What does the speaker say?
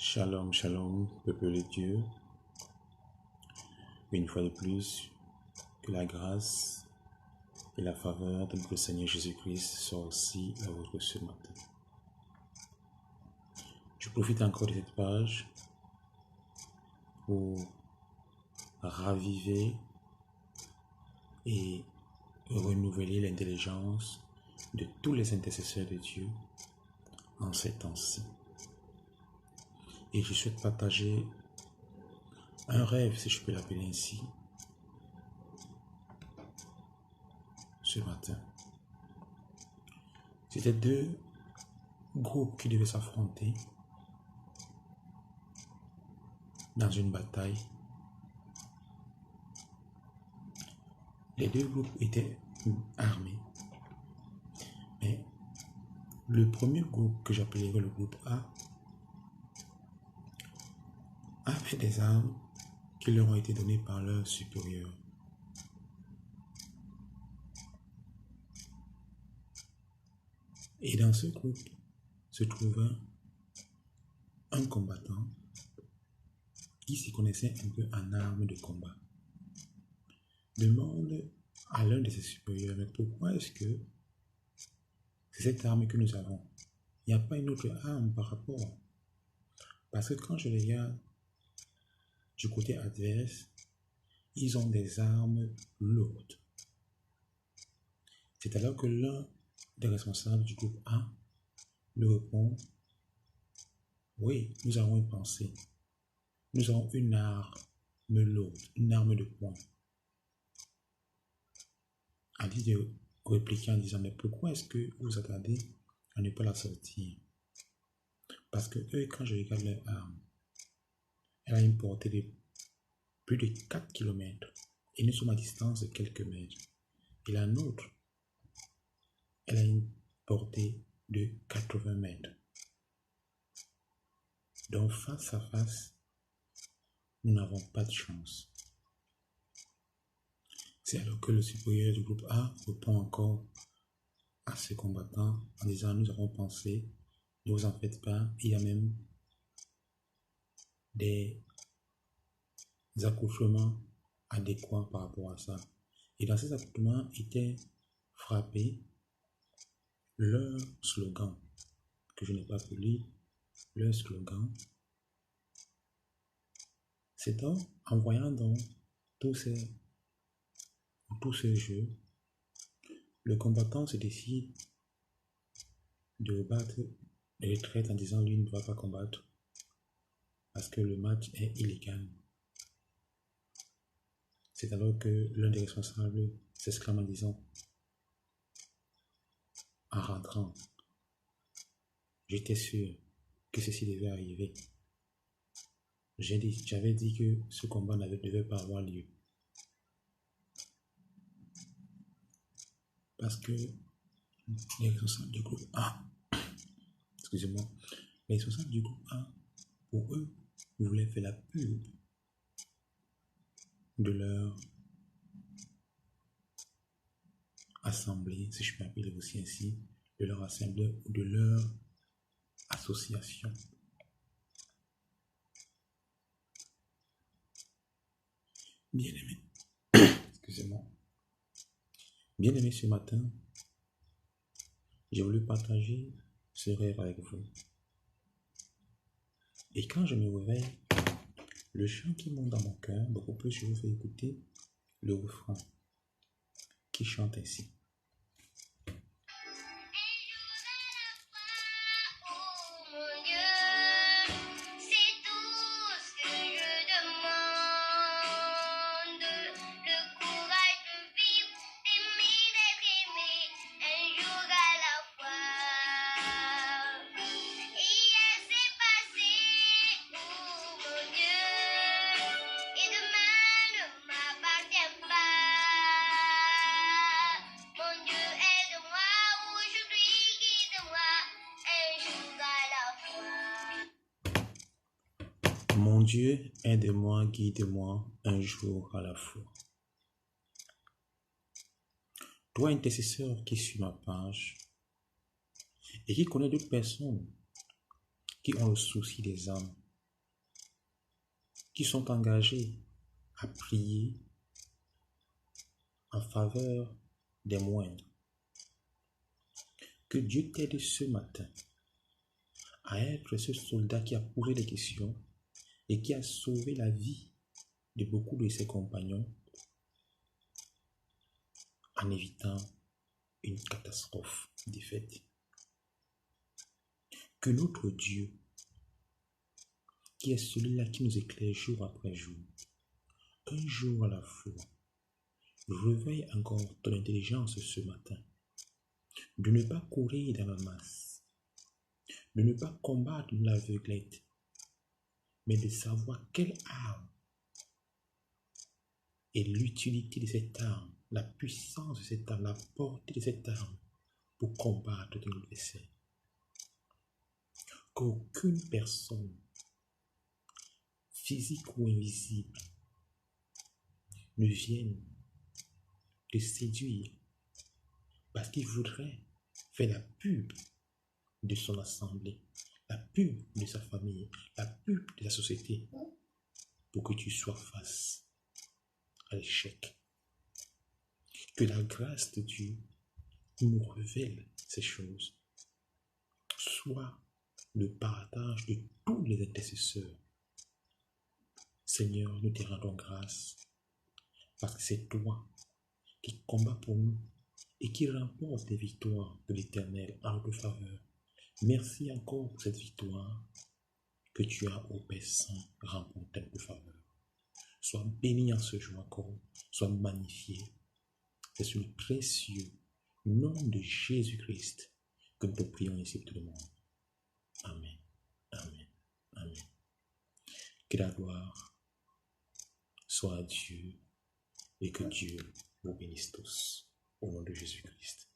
Shalom, shalom, peuple de Dieu. Une fois de plus, que la grâce et la faveur de notre Seigneur Jésus-Christ soient aussi à votre ce matin. Je profite encore de cette page pour raviver et renouveler l'intelligence de tous les intercesseurs de Dieu en ces temps-ci. Et je souhaite partager un rêve, si je peux l'appeler ainsi, ce matin. C'était deux groupes qui devaient s'affronter dans une bataille. Les deux groupes étaient armés. Mais le premier groupe, que j'appellerai le groupe A, avait des armes qui leur ont été données par leurs supérieurs. Et dans ce groupe se trouvait un combattant qui s'y connaissait un peu en armes de combat. Demande à l'un de ses supérieurs, mais pourquoi est-ce que c'est cette arme que nous avons? Il n'y a pas une autre arme par rapport. Parce que quand je regarde du côté adverse, ils ont des armes lourdes. C'est alors que l'un des responsables du groupe A lui répond: oui, nous avons une pensée. Nous avons une arme lourde, une arme de poing. A dit de répliquer en disant: mais pourquoi est-ce que vous attendez à ne pas la sortir? Parce que eux, quand je regarde leur arme, elle a une portée de plus de 4 km et nous sommes à distance de quelques mètres. Et la nôtre, elle a une portée de 80 mètres. Donc face à face, nous n'avons pas de chance. C'est alors que le supérieur du groupe A répond encore à ces combattants en disant: nous avons pensé, ne vous en faites pas, il y a même des accouchements adéquats par rapport à ça. Et dans ces accouchements était frappé leur slogan, que je n'ai pas pu lire. Leur slogan, c'est donc, en voyant donc tous ces jeux, le combattant se décide de rebattre de retraite en disant: lui ne doit pas combattre parce que le match est illégal. C'est alors que l'un des responsables s'exclame en disant, en rentrant: j'étais sûr que ceci devait arriver. J'avais dit que ce combat ne devait pas avoir lieu. Parce que les responsables du groupe A, les responsables du groupe A, pour eux, voulaient faire la pub de leur assemblée, si je peux appeler aussi ainsi, de leur assemblée ou de leur association. Bien-aimé, bien-aimé, ce matin, j'ai voulu partager ce rêve avec vous. Et quand je me réveille, le chant qui monte dans mon cœur, beaucoup plus, je vous fais écouter le refrain qui chante ainsi. Mon Dieu, aide-moi, guide-moi un jour à la fois. Toi, intercesseur qui suit ma page et qui connaît d'autres personnes qui ont le souci des âmes, qui sont engagés à prier en faveur des moindres. Que Dieu t'aide ce matin à être ce soldat qui a posé des questions et qui a sauvé la vie de beaucoup de ses compagnons en évitant une catastrophe défaite. Que notre Dieu, qui est celui-là qui nous éclaire jour après jour, un jour à la fois, réveille encore ton intelligence ce matin, de ne pas courir dans la masse, de ne pas combattre l'aveuglette, mais de savoir quelle arme et l'utilité de cette arme, la puissance de cette arme, la portée de cette arme pour combattre ton adversaire. Qu'aucune personne, physique ou invisible, ne vienne te séduire parce qu'il voudrait faire la pub de son assemblée, la pub de sa famille, la pub de la société, pour que tu sois face à l'échec. Que la grâce de Dieu nous révèle ces choses, soit le partage de tous les intercesseurs. Seigneur, nous te rendons grâce parce que c'est toi qui combats pour nous et qui remporte des victoires de l'Éternel en notre faveur. Merci encore pour cette victoire que tu as au Père Saint remportée en notre faveur. Sois béni en ce jour encore, sois magnifié. C'est sur le précieux nom de Jésus-Christ que nous te prions ici pour tout le monde. Amen, amen, amen. Que la gloire soit à Dieu et que Dieu vous bénisse tous au nom de Jésus-Christ.